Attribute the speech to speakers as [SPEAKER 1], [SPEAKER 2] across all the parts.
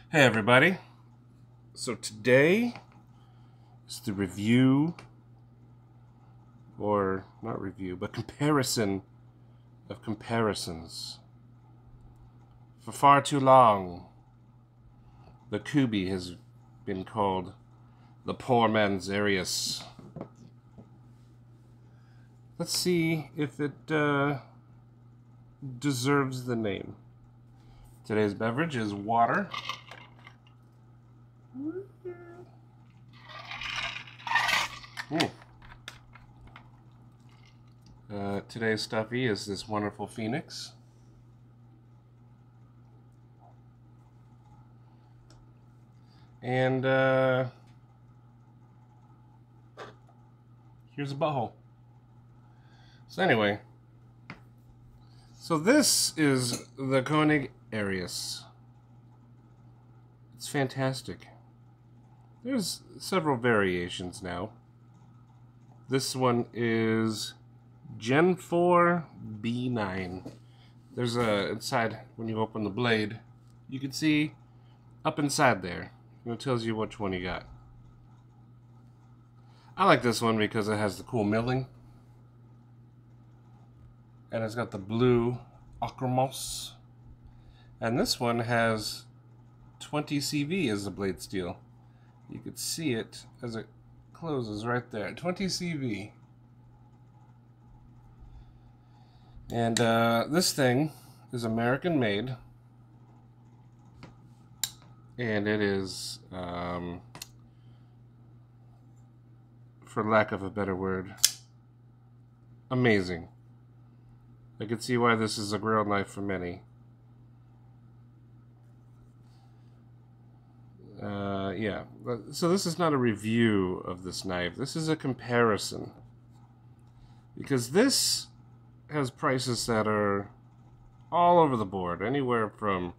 [SPEAKER 1] Hey everybody, so today is the review, or not review, but comparison of comparisons. For far too long, the Kubi has been called the poor man's Arius. Let's see if it deserves the name. Today's beverage is water. Today's stuffy is this wonderful Phoenix. And here's a butthole. So anyway, so this is the Koenig Arius. It's fantastic. There's several variations now. This one is Gen 4 B9. There's a inside, when you open the blade, you can see up inside there. It tells you which one you got. I like this one because it has the cool milling. And it's got the blue acromos. And this one has 20 CV as the blade steel. You can see it as it closes right there. 20 CV. And this thing is American made. And it is, for lack of a better word, amazing. I can see why this is a grill knife for many. Yeah, so this is not a review of this knife. This is a comparison. Because this has prices that are all over the board. Anywhere from,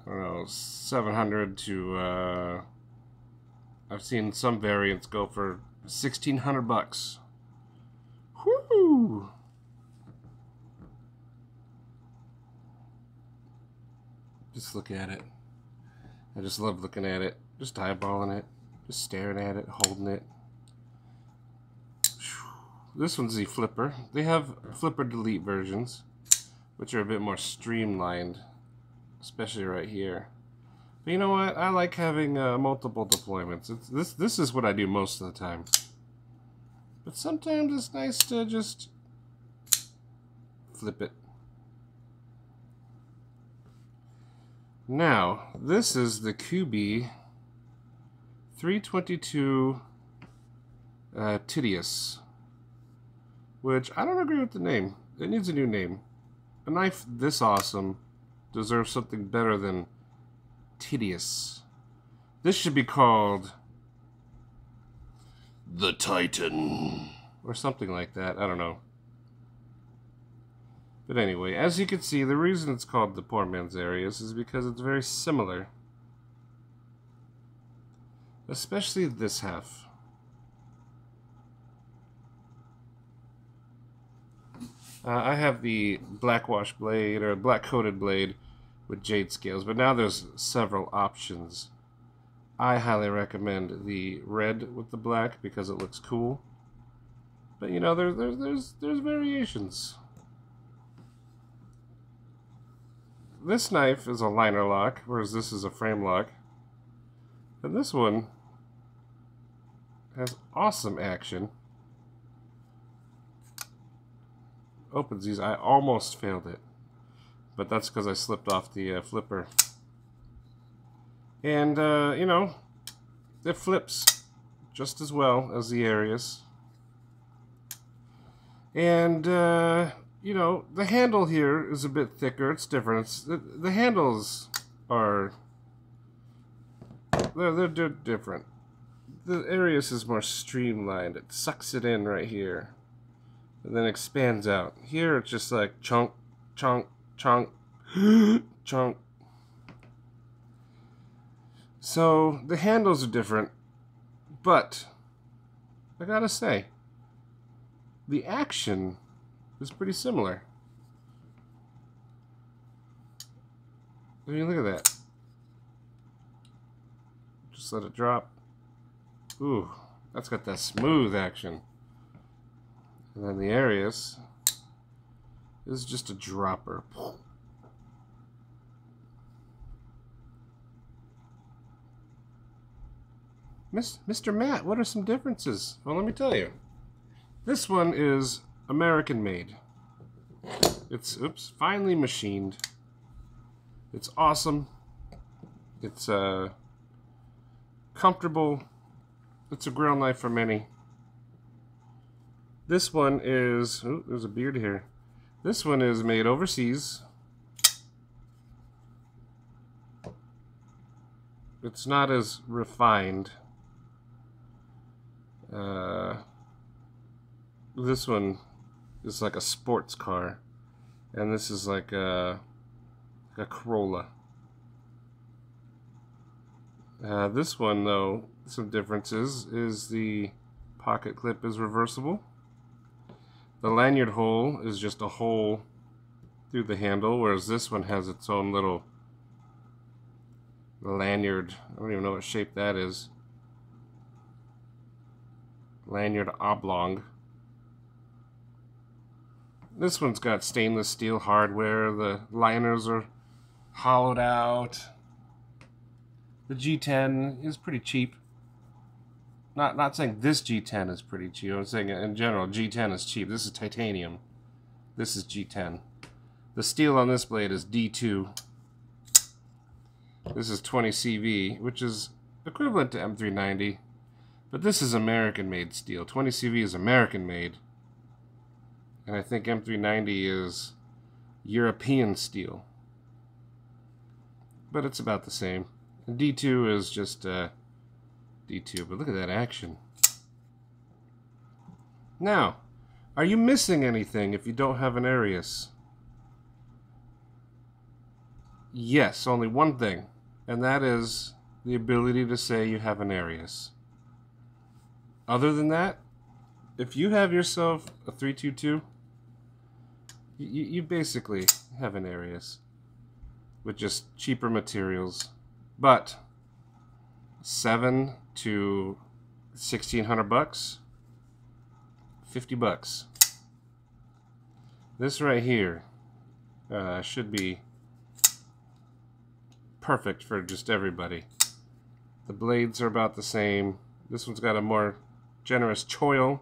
[SPEAKER 1] I don't know, 700 to, I've seen some variants go for 1,600 bucks. Whoo! Just look at it. I just love looking at it, just eyeballing it, just staring at it, holding it. This one's the flipper. They have flipper delete versions, which are a bit more streamlined, especially right here. But you know what? I like having multiple deployments. This is what I do most of the time. But sometimes it's nice to just flip it. Now, this is the QB 322 Tedious, which I don't agree with the name. It needs a new name. A knife this awesome deserves something better than Tedious. This should be called the Titan, or something like that. I don't know. But anyway, as you can see, the reason it's called the poor man's Arius is because it's very similar. Especially this half. I have the blackwash blade, or black coated blade with jade scales, but now there's several options. I highly recommend the red with the black because it looks cool. But you know, there's variations. This knife is a liner lock, whereas this is a frame lock. And this one has awesome action. Opens these. I almost failed it, but that's because I slipped off the flipper. And, you know, it flips just as well as the Arius. And, you know, the handle here is a bit thicker. It's different. The handles are... They're different. The Arius is more streamlined. It sucks it in right here. And then expands out. Here it's just like chunk, chunk, chunk, chunk. So the handles are different. But, I gotta say, the action is pretty similar. I mean, look at that. Just let it drop. Ooh, that's got that smooth action. And then the Arius is just a dropper. Mr. Matt, what are some differences? Well, let me tell you. This one is American made. It's, oops, finely machined. It's awesome. It's comfortable. It's a grill knife for many. This one is, oh, there's a beard here. This one is made overseas. It's not as refined. This one is like a sports car, and this is like a Corolla. This one, though, some differences is the pocket clip is reversible. The lanyard hole is just a hole through the handle, whereas this one has its own little lanyard. I don't even know what shape that is. Lanyard oblong. This one's got stainless steel hardware. The liners are hollowed out. The G10 is pretty cheap. Not saying this G10 is pretty cheap. I'm saying in general, G10 is cheap. This is titanium. This is G10. The steel on this blade is D2. This is 20 CV, which is equivalent to M390. But this is American-made steel. 20 CV is American-made. And I think M390 is European steel. But it's about the same. And D2 is just D2. But look at that action. Now, are you missing anything if you don't have an Arius? Yes, only one thing. And that is the ability to say you have an Arius. Other than that, if you have yourself a 322, you basically have an Arius with just cheaper materials. But $700 to $1,600, $50. This right here should be perfect for just everybody. The blades are about the same. This one's got a more generous choil,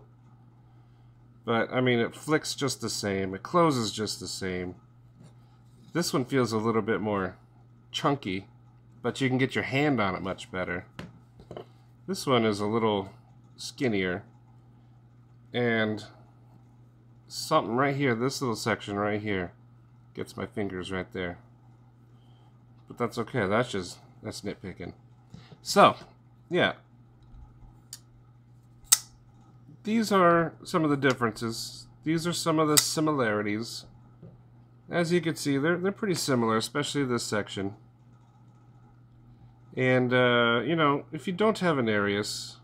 [SPEAKER 1] but I mean, it flicks just the same, it closes just the same. This one feels a little bit more chunky, but you can get your hand on it much better. This one is a little skinnier, and something right here, this little section right here gets my fingers right there, but that's okay. That's nitpicking. So yeah, these are some of the differences. These are some of the similarities. As you can see, they're pretty similar, especially this section. And you know, if you don't have an Arius,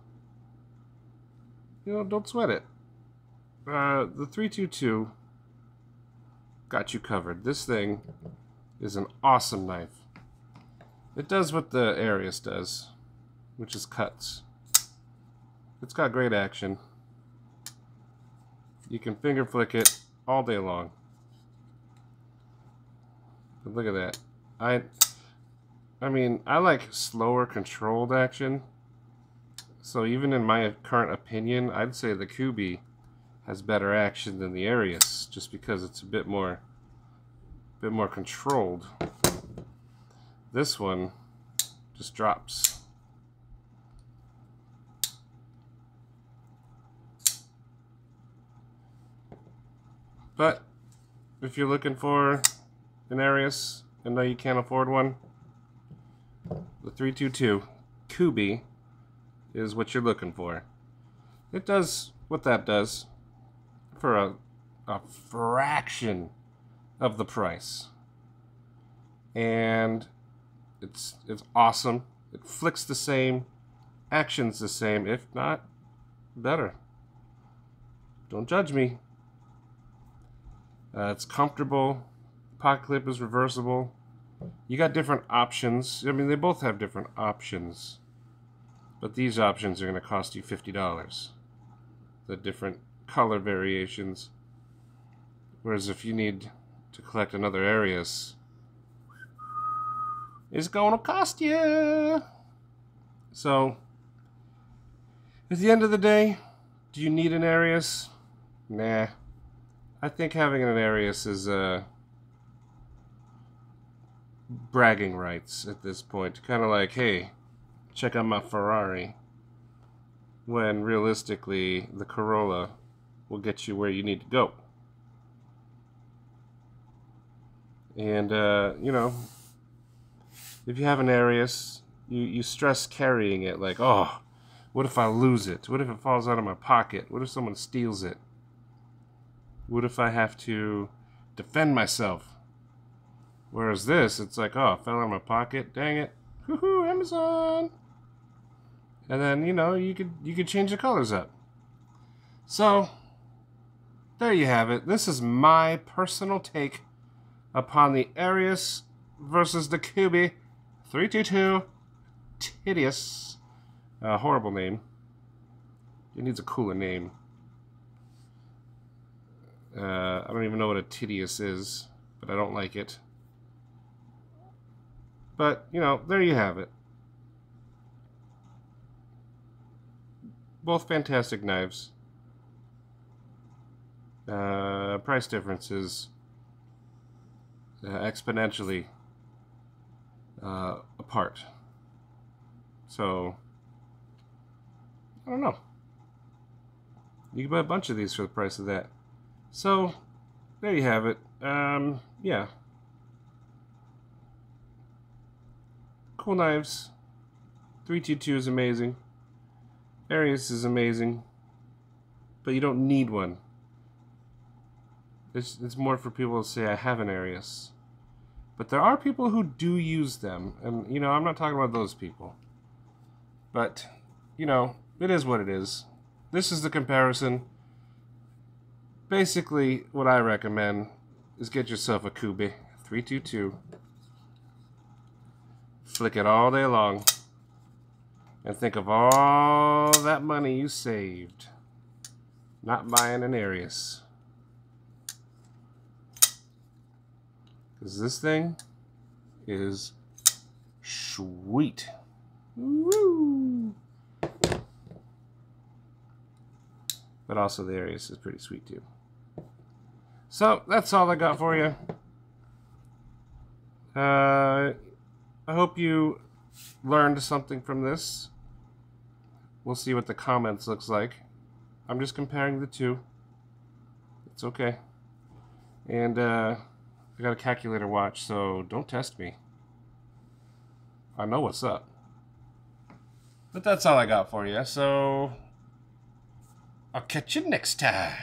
[SPEAKER 1] you know, don't sweat it. The 322 got you covered. This thing is an awesome knife. It does what the Arius does, which is cuts. It's got great action. You can finger flick it all day long. But look at that. I mean, I like slower controlled action. So even in my current opinion, I'd say the Koenig has better action than the Arius, just because it's a bit more controlled. This one just drops. But if you're looking for an Arius and know you can't afford one, the 322 Koenig is what you're looking for. It does what that does for a fraction of the price. And it's awesome. It flicks the same, action's the same, if not better. Don't judge me. It's comfortable. Pocket clip is reversible. You got different options. I mean, they both have different options. But these options are going to cost you $50. The different color variations. Whereas if you need to collect another Arius, it's going to cost you. So, at the end of the day, do you need an Arius? Nah. I think having an Arius is bragging rights at this point. Kind of like, hey, check out my Ferrari. When realistically, the Corolla will get you where you need to go. And, you know, if you have an Arius, you stress carrying it. Like, oh, what if I lose it? What if it falls out of my pocket? What if someone steals it? What if I have to defend myself? Whereas this, it's like, oh, it fell out of my pocket. Dang it. Woohoo, Amazon. And then, you know, you could change the colors up. So, there you have it. This is my personal take upon the Arius versus the Koenig 322 Tedious. Horrible name. It needs a cooler name. I don't even know what a Tedious is, but I don't like it. But, you know, there you have it. Both fantastic knives. Price differences exponentially apart. So, I don't know. You can buy a bunch of these for the price of that. So, there you have it. Yeah. Cool knives. 322 is amazing. Arius is amazing. But you don't need one. It's more for people to say, I have an Arius. But there are people who do use them. And, you know, I'm not talking about those people. But, you know, it is what it is. This is the comparison. Basically, what I recommend is get yourself a Koenig 322. Flick it all day long. And think of all that money you saved. Not buying an Arius. Because this thing is sweet. Woo! But also the Arius is pretty sweet too. So, that's all I got for you. I hope you learned something from this. We'll see what the comments looks like. I'm just comparing the two. It's okay. And I got a calculator watch, so don't test me. I know what's up. But that's all I got for you, so I'll catch you next time.